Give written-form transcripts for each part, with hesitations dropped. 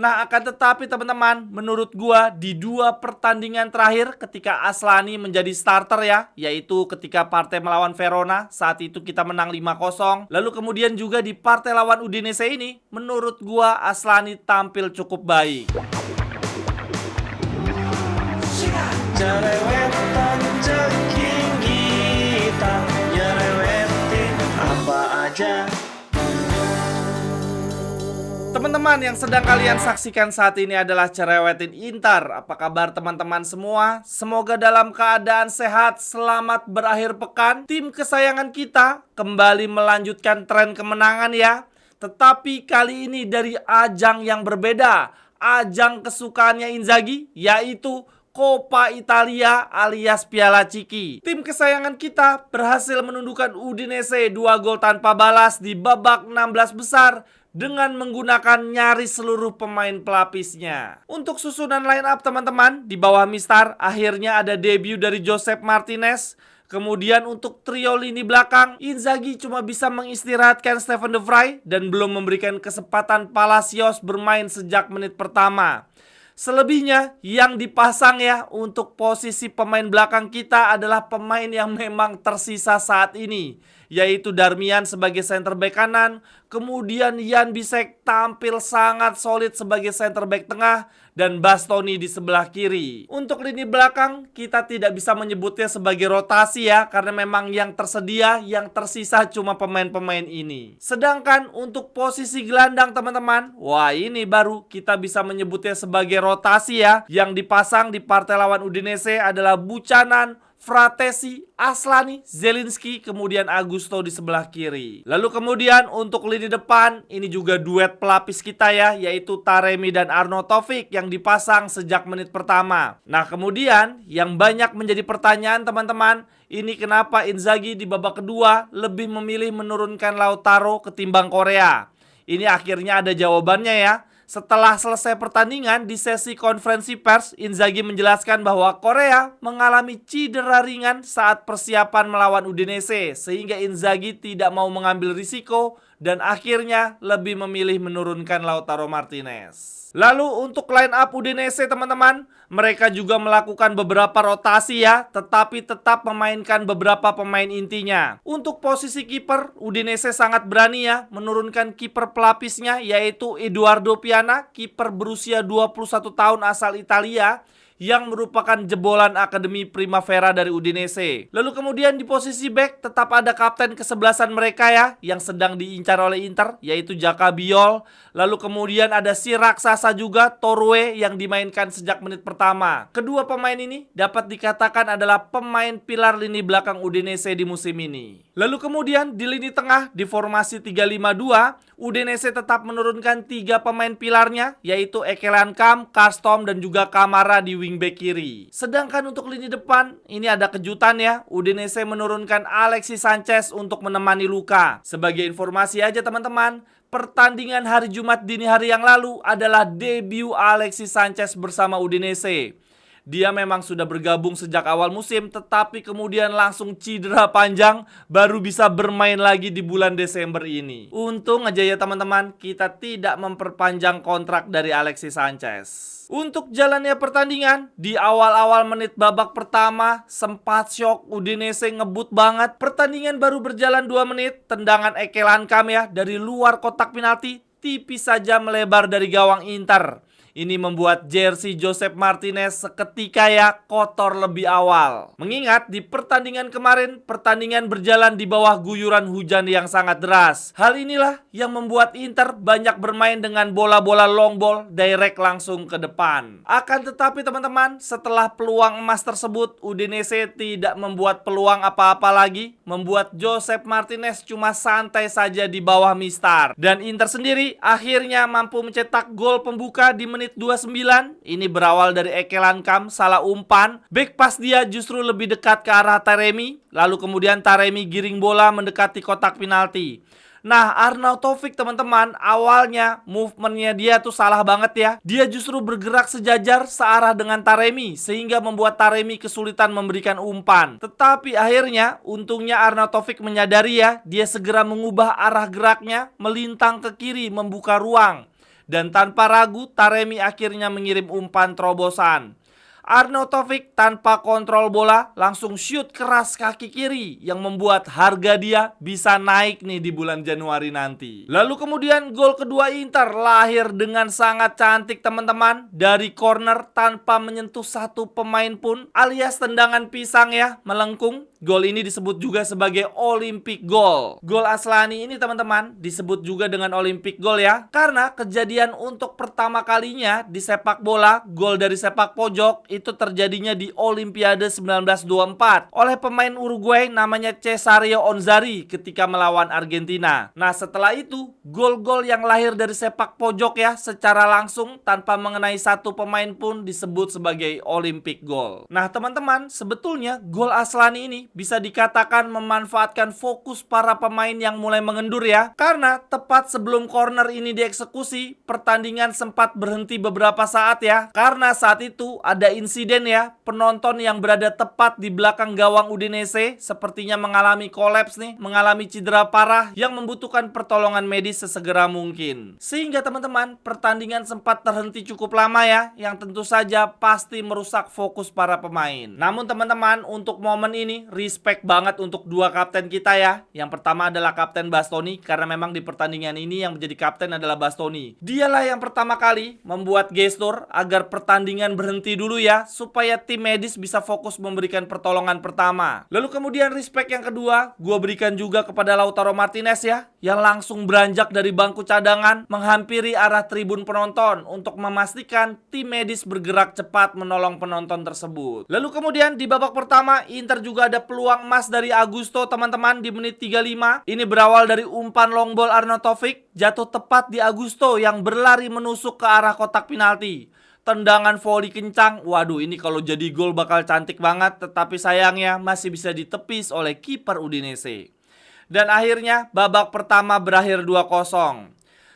Nah, akan tetapi teman-teman, menurut gua di 2 pertandingan terakhir ketika Aslani menjadi starter ya, yaitu ketika partai melawan Verona, saat itu kita menang 5-0. Lalu kemudian juga di partai lawan Udinese ini, menurut gua Aslani tampil cukup baik. Cerewetan ceking kita, nyerewetin apa aja. Teman-teman yang sedang kalian saksikan saat ini adalah Cerewetin Inter. Apa kabar teman-teman semua? Semoga dalam keadaan sehat, selamat berakhir pekan. Tim kesayangan kita kembali melanjutkan tren kemenangan ya. Tetapi kali ini dari ajang yang berbeda, ajang kesukaannya Inzaghi, yaitu Coppa Italia alias Piala Ciki. Tim kesayangan kita berhasil menundukkan Udinese 2 gol tanpa balas di babak 16 besar dengan menggunakan nyaris seluruh pemain pelapisnya. Untuk susunan line up teman-teman, di bawah Mistar akhirnya ada debut dari Josep Martinez. Kemudian untuk trio lini belakang, Inzaghi cuma bisa mengistirahatkan Stefan de Vrij dan belum memberikan kesempatan Palacios bermain sejak menit pertama. Selebihnya yang dipasang ya untuk posisi pemain belakang kita adalah pemain yang memang tersisa saat ini, yaitu Darmian sebagai center back kanan, kemudian Jan Bisek tampil sangat solid sebagai center back tengah, dan Bastoni di sebelah kiri. Untuk lini belakang kita tidak bisa menyebutnya sebagai rotasi ya, karena memang yang tersedia, yang tersisa cuma pemain-pemain ini. Sedangkan untuk posisi gelandang teman-teman, wah ini baru kita bisa menyebutnya sebagai rotasi ya. Yang dipasang di partai lawan Udinese adalah Buchanan, Fratesi, Aslani, Zelinski, kemudian Augusto di sebelah kiri. Lalu kemudian untuk lini depan, ini juga duet pelapis kita ya, yaitu Taremi dan Arnautovic yang dipasang sejak menit pertama. Nah kemudian yang banyak menjadi pertanyaan teman-teman, ini kenapa Inzaghi di babak kedua lebih memilih menurunkan Lautaro ketimbang Korea? Ini akhirnya ada jawabannya ya. Setelah selesai pertandingan di sesi konferensi pers, Inzaghi menjelaskan bahwa Korea mengalami cedera ringan saat persiapan melawan Udinese, sehingga Inzaghi tidak mau mengambil risiko dan akhirnya lebih memilih menurunkan Lautaro Martinez. Lalu untuk line up Udinese teman-teman, mereka juga melakukan beberapa rotasi ya, tetapi tetap memainkan beberapa pemain intinya. Untuk posisi kiper, Udinese sangat berani ya, menurunkan kiper pelapisnya yaitu Edoardo Piana, kiper berusia 21 tahun asal Italia, yang merupakan jebolan Akademi Primavera dari Udinese. Lalu kemudian di posisi back tetap ada kapten kesebelasan mereka ya, yang sedang diincar oleh Inter, yaitu Jaka Biol. Lalu kemudian ada si raksasa juga, Torue, yang dimainkan sejak menit pertama. Kedua pemain ini dapat dikatakan adalah pemain pilar lini belakang Udinese di musim ini. Lalu kemudian di lini tengah di formasi 3-5-2, Udinese tetap menurunkan 3 pemain pilarnya, yaitu Ekelankam, Karstom, dan juga Kamara di wingback kiri. Sedangkan untuk lini depan, ini ada kejutan ya, Udinese menurunkan Alexis Sanchez untuk menemani Luka. Sebagai informasi aja teman-teman, pertandingan hari Jumat dini hari yang lalu adalah debut Alexis Sanchez bersama Udinese. Dia memang sudah bergabung sejak awal musim, tetapi kemudian langsung cedera panjang, baru bisa bermain lagi di bulan Desember ini. Untung aja ya teman-teman, kita tidak memperpanjang kontrak dari Alexis Sanchez. Untuk jalannya pertandingan, di awal-awal menit babak pertama sempat syok, Udinese ngebut banget. Pertandingan baru berjalan 2 menit, tendangan Ekelankam ya dari luar kotak penalti tipis saja melebar dari gawang Inter. Ini membuat jersey Josep Martinez seketika ya kotor lebih awal. Mengingat di pertandingan kemarin, pertandingan berjalan di bawah guyuran hujan yang sangat deras. Hal inilah yang membuat Inter banyak bermain dengan bola-bola long ball direct langsung ke depan. Akan tetapi teman-teman, setelah peluang emas tersebut, Udinese tidak membuat peluang apa-apa lagi, membuat Josep Martinez cuma santai saja di bawah Mistar. Dan Inter sendiri akhirnya mampu mencetak gol pembuka di menit 29. Ini berawal dari Ekelankam salah umpan. Back pass dia justru lebih dekat ke arah Taremi. Lalu kemudian Taremi giring bola mendekati kotak penalti. Nah, Arnautovic teman-teman, awalnya movementnya dia tuh salah banget ya. Dia justru bergerak sejajar searah dengan Taremi, sehingga membuat Taremi kesulitan memberikan umpan. Tetapi akhirnya, untungnya Arnautovic menyadari ya, dia segera mengubah arah geraknya, melintang ke kiri, membuka ruang. Dan tanpa ragu, Taremi akhirnya mengirim umpan terobosan. Arnautovic tanpa kontrol bola langsung shoot keras kaki kiri yang membuat harga dia bisa naik nih di bulan Januari nanti. Lalu kemudian gol kedua Inter lahir dengan sangat cantik teman-teman, dari corner tanpa menyentuh satu pemain pun, alias tendangan pisang ya, melengkung. Gol ini disebut juga sebagai Olympic goal. Gol Aslani ini teman-teman disebut juga dengan Olympic goal ya, karena kejadian untuk pertama kalinya di sepak bola, gol dari sepak pojok itu terjadinya di Olimpiade 1924 oleh pemain Uruguay namanya Cesario Onzari ketika melawan Argentina. Nah, setelah itu gol-gol yang lahir dari sepak pojok ya secara langsung tanpa mengenai satu pemain pun disebut sebagai Olympic goal. Nah, teman-teman, sebetulnya gol Aslani ini bisa dikatakan memanfaatkan fokus para pemain yang mulai mengendur ya, karena tepat sebelum corner ini dieksekusi, pertandingan sempat berhenti beberapa saat ya, karena saat itu ada insiden ya, penonton yang berada tepat di belakang gawang Udinese sepertinya mengalami kolaps nih, mengalami cedera parah yang membutuhkan pertolongan medis sesegera mungkin. Sehingga teman-teman, pertandingan sempat terhenti cukup lama ya, yang tentu saja pasti merusak fokus para pemain. Namun teman-teman, untuk momen ini respect banget untuk dua kapten kita ya. Yang pertama adalah Kapten Bastoni, karena memang di pertandingan ini yang menjadi kapten adalah Bastoni. Dialah yang pertama kali membuat gestur agar pertandingan berhenti dulu ya, supaya tim medis bisa fokus memberikan pertolongan pertama. Lalu kemudian respect yang kedua gue berikan juga kepada Lautaro Martinez ya, yang langsung beranjak dari bangku cadangan menghampiri arah tribun penonton untuk memastikan tim medis bergerak cepat menolong penonton tersebut. Lalu kemudian di babak pertama Inter juga ada peluang emas dari Augusto teman-teman di menit 35. Ini berawal dari umpan long ball Arnautovic, jatuh tepat di Augusto yang berlari menusuk ke arah kotak penalti. Tendangan voli kencang, waduh ini kalau jadi gol bakal cantik banget, tetapi sayangnya masih bisa ditepis oleh kiper Udinese. Dan akhirnya babak pertama berakhir 2-0.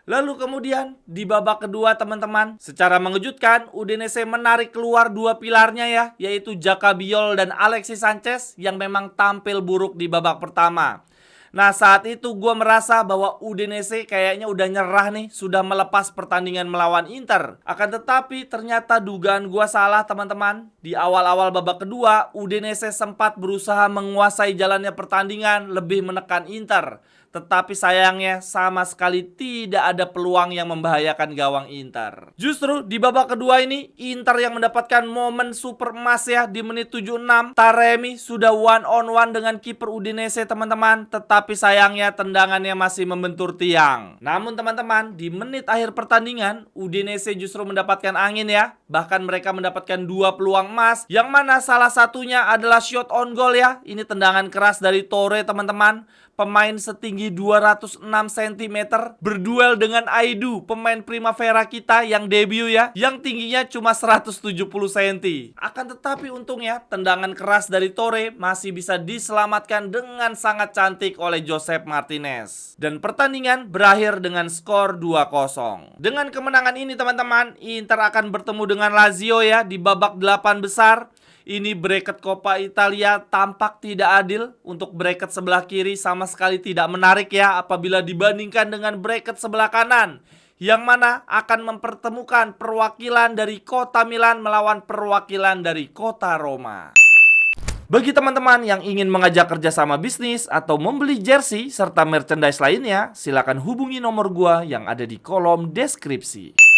Lalu kemudian di babak kedua teman-teman, secara mengejutkan Udinese menarik keluar dua pilarnya ya, yaitu Jaka Biol dan Alexis Sanchez yang memang tampil buruk di babak pertama. Nah, saat itu gue merasa bahwa Udinese kayaknya udah nyerah nih, sudah melepas pertandingan melawan Inter. Akan tetapi ternyata dugaan gue salah teman-teman. Di awal-awal babak kedua, Udinese sempat berusaha menguasai jalannya pertandingan, lebih menekan Inter. Tetapi sayangnya sama sekali tidak ada peluang yang membahayakan gawang Inter. Justru di babak kedua ini Inter yang mendapatkan momen super emas ya di menit 76. Taremi sudah one on one dengan kiper Udinese teman-teman, tetapi sayangnya tendangannya masih membentur tiang. Namun teman-teman, di menit akhir pertandingan Udinese justru mendapatkan angin ya. Bahkan mereka mendapatkan dua peluang emas, yang mana salah satunya adalah shot on goal ya. Ini tendangan keras dari Torre teman-teman. Pemain setinggi 206 cm berduel dengan Aidu, pemain Primavera kita yang debut ya, yang tingginya cuma 170 cm. Akan tetapi untungnya tendangan keras dari Torre masih bisa diselamatkan dengan sangat cantik oleh Josep Martinez. Dan pertandingan berakhir dengan skor 2-0. Dengan kemenangan ini teman-teman, Inter akan bertemu dengan Lazio ya di babak 8 besar. Ini bracket Coppa Italia tampak tidak adil. Untuk bracket sebelah kiri sama sekali tidak menarik ya apabila dibandingkan dengan bracket sebelah kanan, yang mana akan mempertemukan perwakilan dari kota Milan melawan perwakilan dari kota Roma. Bagi teman-teman yang ingin mengajak kerjasama bisnis atau membeli jersey serta merchandise lainnya, silakan hubungi nomor gua yang ada di kolom deskripsi.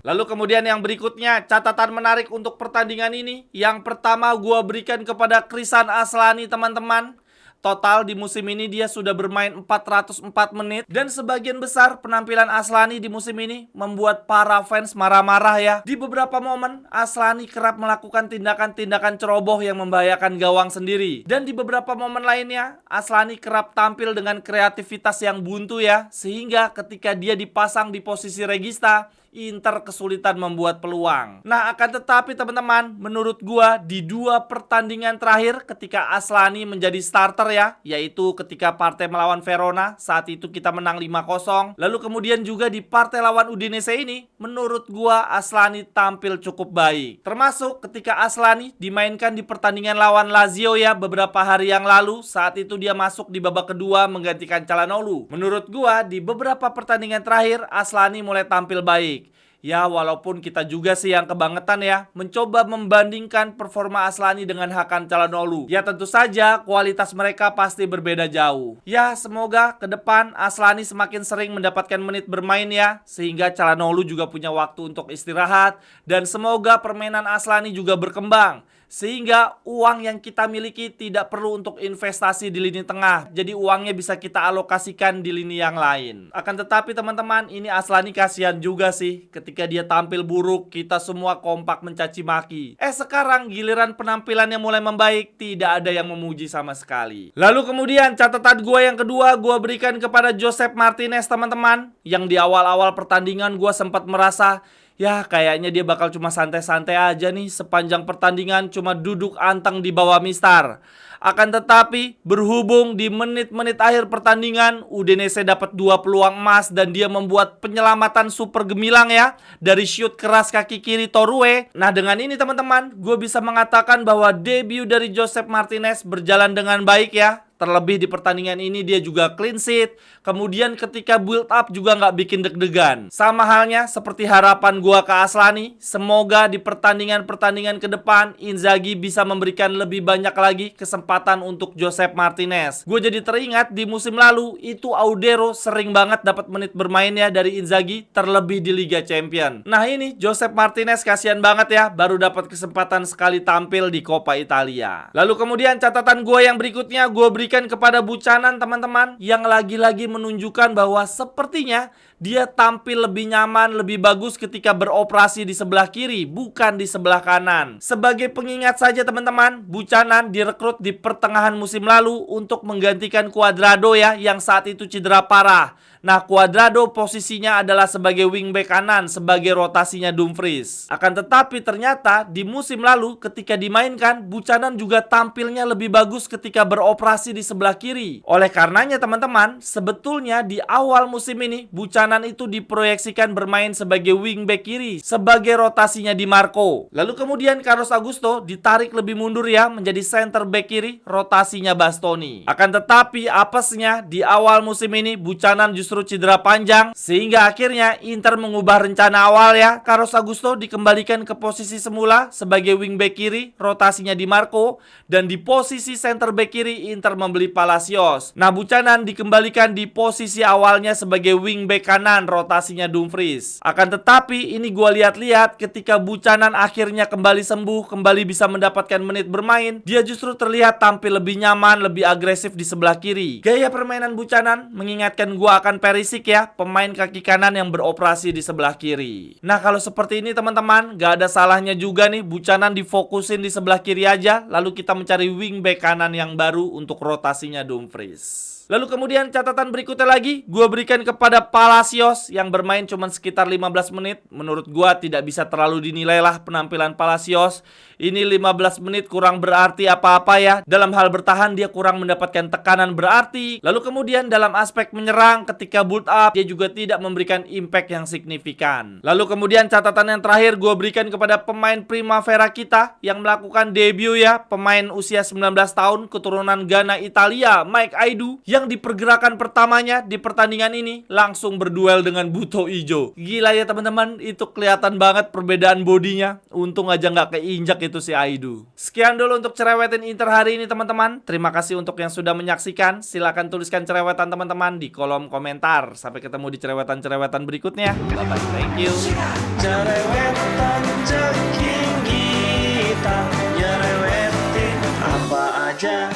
Lalu kemudian yang berikutnya, catatan menarik untuk pertandingan ini. Yang pertama gue berikan kepada Chrisan Aslani teman-teman. Total di musim ini dia sudah bermain 404 menit. Dan sebagian besar penampilan Aslani di musim ini membuat para fans marah-marah ya. Di beberapa momen Aslani kerap melakukan tindakan-tindakan ceroboh yang membahayakan gawang sendiri. Dan di beberapa momen lainnya Aslani kerap tampil dengan kreativitas yang buntu ya. Sehingga ketika dia dipasang di posisi regista, Inter kesulitan membuat peluang. Nah, akan tetapi teman-teman, menurut gua di 2 pertandingan terakhir ketika Aslani menjadi starter ya, yaitu ketika partai melawan Verona, saat itu kita menang 5-0. Lalu kemudian juga di partai lawan Udinese ini, menurut gua Aslani tampil cukup baik. Termasuk ketika Aslani dimainkan di pertandingan lawan Lazio ya beberapa hari yang lalu, saat itu dia masuk di babak kedua menggantikan Calhanoglu. Menurut gua di beberapa pertandingan terakhir Aslani mulai tampil baik. Ya, walaupun kita juga sih yang kebangetan ya mencoba membandingkan performa Aslani dengan Hakan Calhanoglu. Ya tentu saja kualitas mereka pasti berbeda jauh. Ya semoga ke depan Aslani semakin sering mendapatkan menit bermain ya, sehingga Calhanoglu juga punya waktu untuk istirahat. Dan semoga permainan Aslani juga berkembang, sehingga uang yang kita miliki tidak perlu untuk investasi di lini tengah. Jadi uangnya bisa kita alokasikan di lini yang lain. Akan tetapi teman-teman, ini Aslani kasihan juga sih. Ketika dia tampil buruk, kita semua kompak mencaci maki. Sekarang giliran penampilannya mulai membaik, tidak ada yang memuji sama sekali. Lalu kemudian catatan gue yang kedua, gue berikan kepada Josep Martinez teman-teman. Yang di awal-awal pertandingan gue sempat merasa, ya kayaknya dia bakal cuma santai-santai aja nih sepanjang pertandingan, cuma duduk anteng di bawah mistar. Akan tetapi berhubung di menit-menit akhir pertandingan Udinese dapat 2 peluang emas dan dia membuat penyelamatan super gemilang ya dari shoot keras kaki kiri Torue. Nah dengan ini teman-teman, gue bisa mengatakan bahwa debut dari Josep Martinez berjalan dengan baik ya. Terlebih di pertandingan ini dia juga clean sheet. Kemudian ketika build up juga nggak bikin deg-degan. Sama halnya seperti harapan gua ke Aslani. Semoga di pertandingan-pertandingan ke depan Inzaghi bisa memberikan lebih banyak lagi kesempatan untuk Josep Martinez. Gue jadi teringat di musim lalu itu Audero sering banget dapat menit bermainnya dari Inzaghi, terlebih di Liga Champion. Nah ini Josep Martinez kasihan banget ya, baru dapat kesempatan sekali tampil di Coppa Italia. Lalu kemudian catatan gue yang berikutnya gue berikan kepada Buchanan teman-teman, yang lagi-lagi menunjukkan bahwa sepertinya dia tampil lebih nyaman, lebih bagus ketika beroperasi di sebelah kiri, bukan di sebelah kanan. Sebagai pengingat saja teman-teman, Buchanan direkrut di pertengahan musim lalu untuk menggantikan Cuadrado ya, yang saat itu cedera parah. Nah, Cuadrado posisinya adalah sebagai wingback kanan, sebagai rotasinya Dumfries. Akan tetapi ternyata di musim lalu ketika dimainkan, Buchanan juga tampilnya lebih bagus ketika beroperasi di sebelah kiri. Oleh karenanya teman-teman, sebetulnya di awal musim ini Buchanan itu diproyeksikan bermain sebagai wingback kiri, sebagai rotasinya Di Marco. Lalu kemudian Carlos Augusto ditarik lebih mundur ya menjadi center back kiri, rotasinya Bastoni. Akan tetapi apesnya di awal musim ini Buchanan justru cedera panjang, sehingga akhirnya Inter mengubah rencana awal ya. Carlos Augusto dikembalikan ke posisi semula sebagai wingback kiri, rotasinya Di Marco, dan di posisi center back kiri Inter membeli Palacios. Nah, Buchanan dikembalikan di posisi awalnya sebagai wingback kanan, rotasinya Dumfries. Akan tetapi ini gue lihat-lihat ketika Buchanan akhirnya kembali sembuh, kembali bisa mendapatkan menit bermain, dia justru terlihat tampil lebih nyaman, lebih agresif di sebelah kiri. Gaya permainan Buchanan mengingatkan gue akan Perisic ya, pemain kaki kanan yang beroperasi di sebelah kiri. Nah kalau seperti ini teman-teman, gak ada salahnya juga nih Buchanan difokusin di sebelah kiri aja, lalu kita mencari wingback kanan yang baru untuk rotasinya Dumfries. Lalu kemudian catatan berikutnya lagi gue berikan kepada Palacios yang bermain cuma sekitar 15 menit. Menurut gue tidak bisa terlalu dinilai lah penampilan Palacios. Ini 15 menit kurang berarti apa-apa ya. Dalam hal bertahan dia kurang mendapatkan tekanan berarti. Lalu kemudian dalam aspek menyerang ketika build up dia juga tidak memberikan impact yang signifikan. Lalu kemudian catatan yang terakhir gue berikan kepada pemain Primavera kita yang melakukan debut ya. Pemain usia 19 tahun keturunan Ghana Italia, Mike Aidu, yang di pergerakan pertamanya di pertandingan ini langsung berduel dengan Buto Ijo. Gila ya teman-teman, itu kelihatan banget perbedaan bodinya. Untung aja nggak keinjak itu si Aidu. Sekian dulu untuk cerewetin Inter hari ini teman-teman. Terima kasih untuk yang sudah menyaksikan. Silahkan tuliskan cerewetan teman-teman di kolom komentar. Sampai ketemu di cerewetan-cerewetan berikutnya. Bye bye, thank you. Cerewetan ceking kita, nyerewetin apa aja.